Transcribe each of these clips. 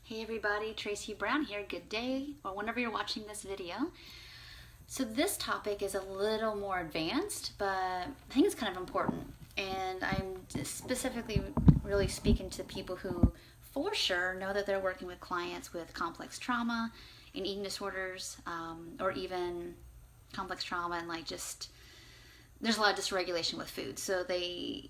Hey everybody, Tracy Brown here. Good day, or whenever you're watching this video. So this topic is a little more advanced, but I think it's kind of important. And I'm specifically really speaking to people who for sure know that they're working with clients with complex trauma and eating disorders, or even complex trauma and there's a lot of dysregulation with food. So they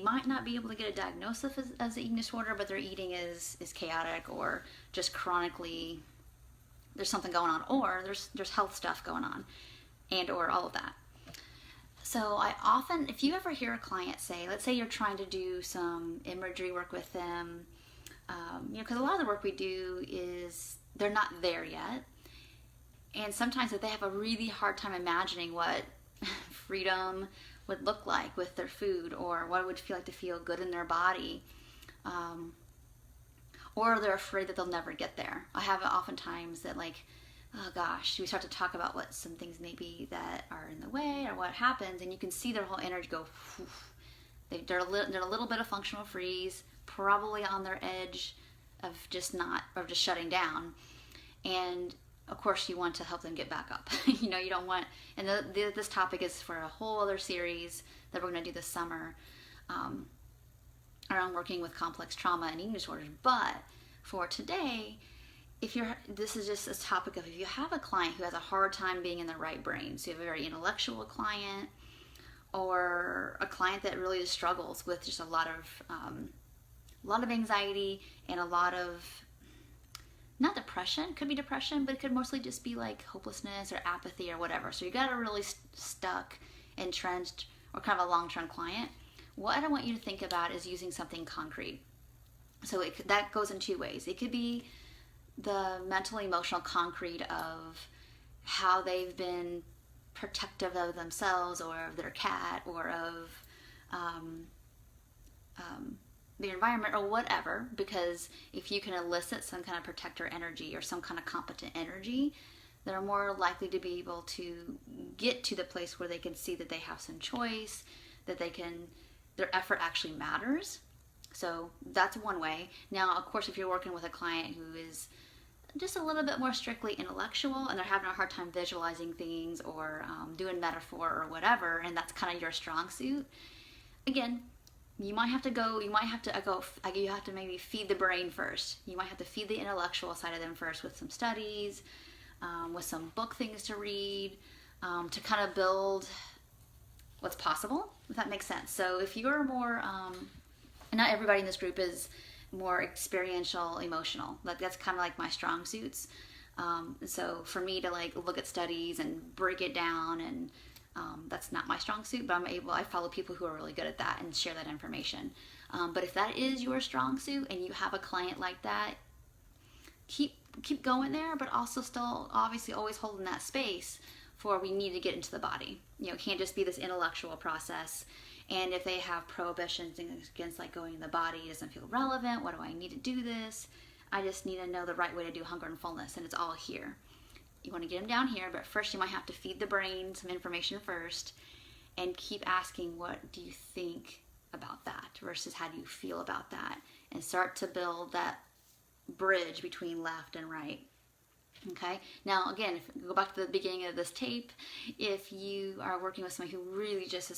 might not be able to get a diagnosis as an eating disorder, but their eating is chaotic or just chronically there's something going on, or there's health stuff going on, and or all of that. So I often, if you ever hear a client say, let's say you're trying to do some imagery work with them, because a lot of the work we do is they're not there yet, and sometimes if they have a really hard time imagining what freedom would look like with their food, or what it would feel like to feel good in their body, or they're afraid that they'll never get there. I have oftentimes that oh gosh, we start to talk about what some things maybe that are in the way or what happens, and you can see their whole energy go, they're a little bit of functional freeze, probably on their edge of just shutting down. And of course you want to help them get back up. You don't want, and this topic is for a whole other series that we're going to do this summer, around working with complex trauma and eating disorders. But for today, this is just a topic of if you have a client who has a hard time being in the right brain, so you have a very intellectual client, or a client that really just struggles with just a lot of anxiety and a lot of, not depression, could be depression, but it could mostly just be like hopelessness or apathy or whatever. So you got a really stuck, entrenched, or kind of a long-term client. What I want you to think about is using something concrete. So that goes in two ways. It could be the mental, emotional concrete of how they've been protective of themselves or of their cat or of the environment or whatever, because if you can elicit some kind of protector energy or some kind of competent energy, they're more likely to be able to get to the place where they can see that they have some choice, that their effort actually matters. So that's one way. Now, of course, if you're working with a client who is just a little bit more strictly intellectual and they're having a hard time visualizing things or doing metaphor or whatever, and that's kind of your strong suit, again, you have to maybe feed the brain first. You might have to feed the intellectual side of them first with some studies, with some book things to read, to kind of build what's possible, if that makes sense. So if you're more, and not everybody in this group is more experiential, emotional. That's kind of like my strong suits. So for me to look at studies and break it down, and that's not my strong suit, but I follow people who are really good at that and share that information. But if that is your strong suit and you have a client like that, keep going there, but also still obviously always holding that space for we need to get into the body. It can't just be this intellectual process. And if they have prohibitions against going in the body, it doesn't feel relevant. What do I need to do this? I just need to know the right way to do hunger and fullness, and it's all here. You want to get them down here, but first you might have to feed the brain some information first and keep asking, what do you think about that versus how do you feel about that, and start to build that bridge between left and right. Okay, now again, if we go back to the beginning of this tape, if you are working with somebody who really just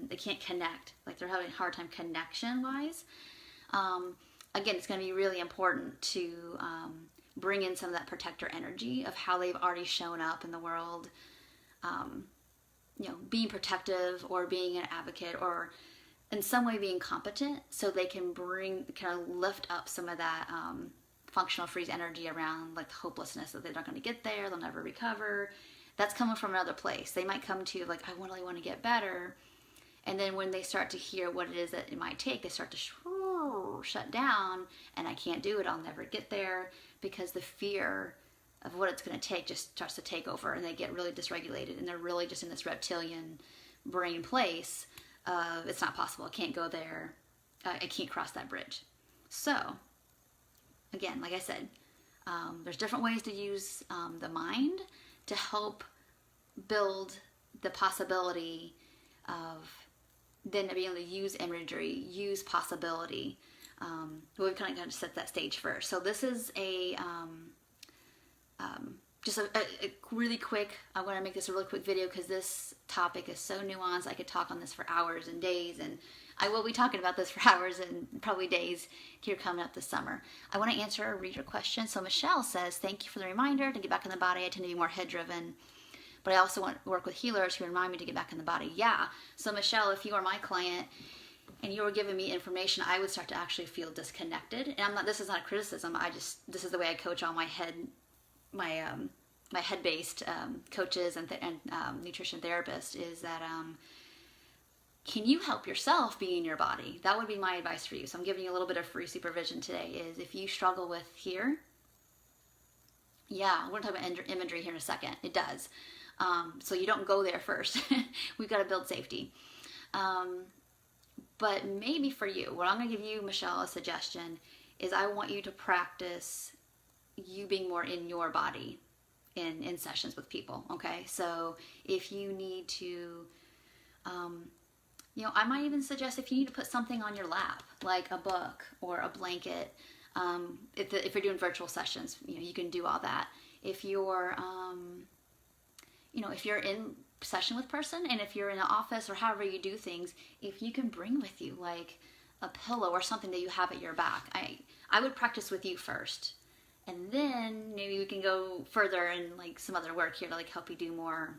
they can't connect, they're having a hard time connection wise, again, it's going to be really important to bring in some of that protector energy of how they've already shown up in the world, being protective or being an advocate or in some way being competent, so they can kind of lift up some of that functional freeze energy around the hopelessness that they're not going to get there, they'll never recover. That's coming from another place. They might come to you I really want to get better, and then when they start to hear what it is that it might take, they start to shut down, and I can't do it, I'll never get there, because the fear of what it's going to take just starts to take over, and they get really dysregulated, and they're really just in this reptilian brain place of it's not possible, I can't go there, I can't cross that bridge. So again, like I said, there's different ways to use the mind to help build the possibility of then being able to use imagery, use possibility, we've kind of set that stage first. So this is just a really quick, I want to make this a really quick video because this topic is so nuanced. I could talk on this for hours and days, and I will be talking about this for hours and probably days here coming up this summer. I want to answer a reader question. So Michelle says, thank you for the reminder to get back in the body. I tend to be more head driven, but I also want to work with healers who remind me to get back in the body. Yeah. So Michelle, if you are my client and you were giving me information, I would start to actually feel disconnected. And this is not a criticism. This is the way I coach all my head-based coaches and nutrition therapists, is that can you help yourself be in your body? That would be my advice for you. So I'm giving you a little bit of free supervision today, is if you struggle with here, yeah, we're going to talk about imagery here in a second. It does. So you don't go there first. We've got to build safety. But maybe for you, what I'm going to give you, Michelle, a suggestion is I want you to practice you being more in your body in sessions with people, okay? So if you need to, I might even suggest if you need to put something on your lap, like a book or a blanket, if you're doing virtual sessions, you can do all that. If you're, if you're in session with person, and if you're in an office or however you do things, if you can bring with you like a pillow or something that you have at your back, I would practice with you first. And then maybe we can go further and like some other work here to like help you do more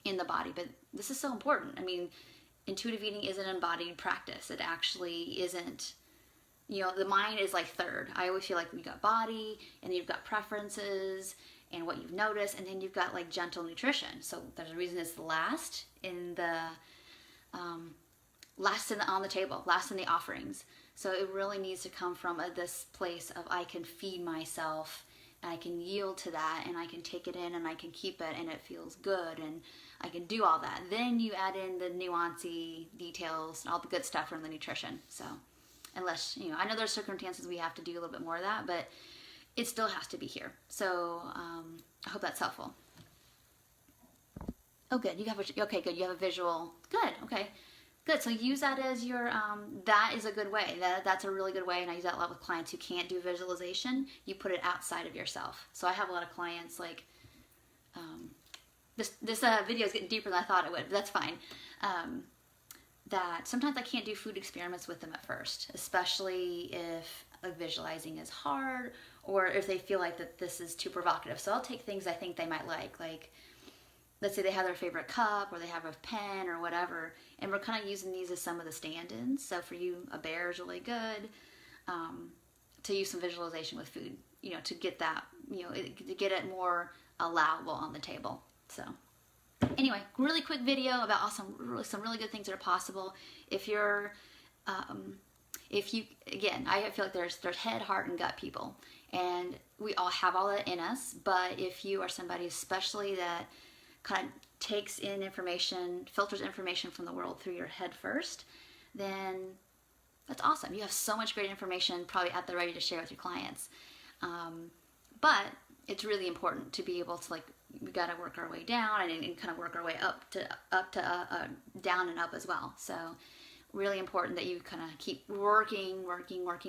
in the body. But this is so important. I mean, intuitive eating is an embodied practice. It actually isn't, the mind is like third. I always feel like we've got body, and then you've got preferences and what you've noticed, and then you've got like gentle nutrition. So there's a reason it's last in the on the table, last in the offerings. So it really needs to come from this place of I can feed myself, and I can yield to that, and I can take it in, and I can keep it, and it feels good, and I can do all that. Then you add in the nuancy details and all the good stuff from the nutrition. So unless, I know there's circumstances we have to do a little bit more of that, but it still has to be here. So I hope that's helpful. Oh, good. Okay, good. You have a visual. Good. Okay. Good. So use that as your, that is a good way. That's a really good way. And I use that a lot with clients who can't do visualization. You put it outside of yourself. So I have a lot of clients like, this video is getting deeper than I thought it would, but that's fine. That sometimes I can't do food experiments with them at first, especially if visualizing is hard, or if they feel like that this is too provocative. So I'll take things I think they might like let's say they have their favorite cup, or they have a pen or whatever, and we're kind of using these as some of the stand-ins. So for you, a bear is really good, to use some visualization with food, to get that, to get it more allowable on the table. So anyway, really quick video about some really good things that are possible. If you're, again, I feel like there's head, heart, and gut people, and we all have all that in us. But if you are somebody especially that kind of takes in information, filters information from the world through your head first, then that's awesome. You have so much great information probably at the ready to share with your clients. But it's really important to be able to we got to work our way down and kind of work our way up to down and up as well. So really important that you kind of keep working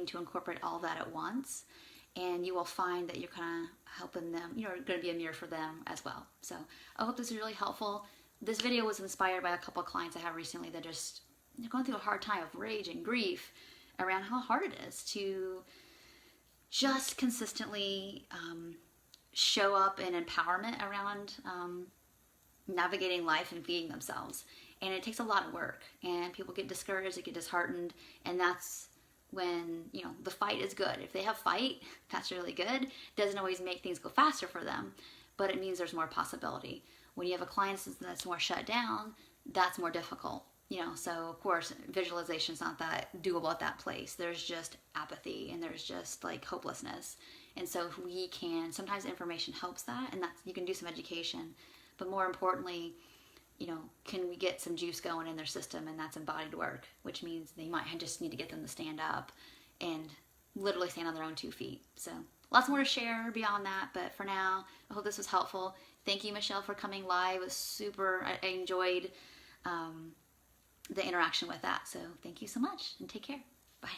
to incorporate all that at once, and you will find that you're kind of helping them. You're going to be a mirror for them as well. So I hope this is really helpful. This video was inspired by a couple of clients I have recently that they're going through a hard time of rage and grief around how hard it is to just consistently show up in empowerment around navigating life and feeding themselves. And it takes a lot of work, and people get discouraged, they get disheartened, and that's when, the fight is good. If they have fight, that's really good. Doesn't always make things go faster for them, but it means there's more possibility. When you have a client that's more shut down, that's more difficult. So of course, visualization is not that doable at that place. There's just apathy, and there's just hopelessness. And so if we can, sometimes information helps that, and you can do some education, but more importantly, can we get some juice going in their system? And that's embodied work, which means they might just need to get them to stand up and literally stand on their own 2 feet. So lots more to share beyond that, but for now, I hope this was helpful. Thank you, Michelle, for coming live. It was super, I enjoyed the interaction with that. So thank you so much, and take care. Bye.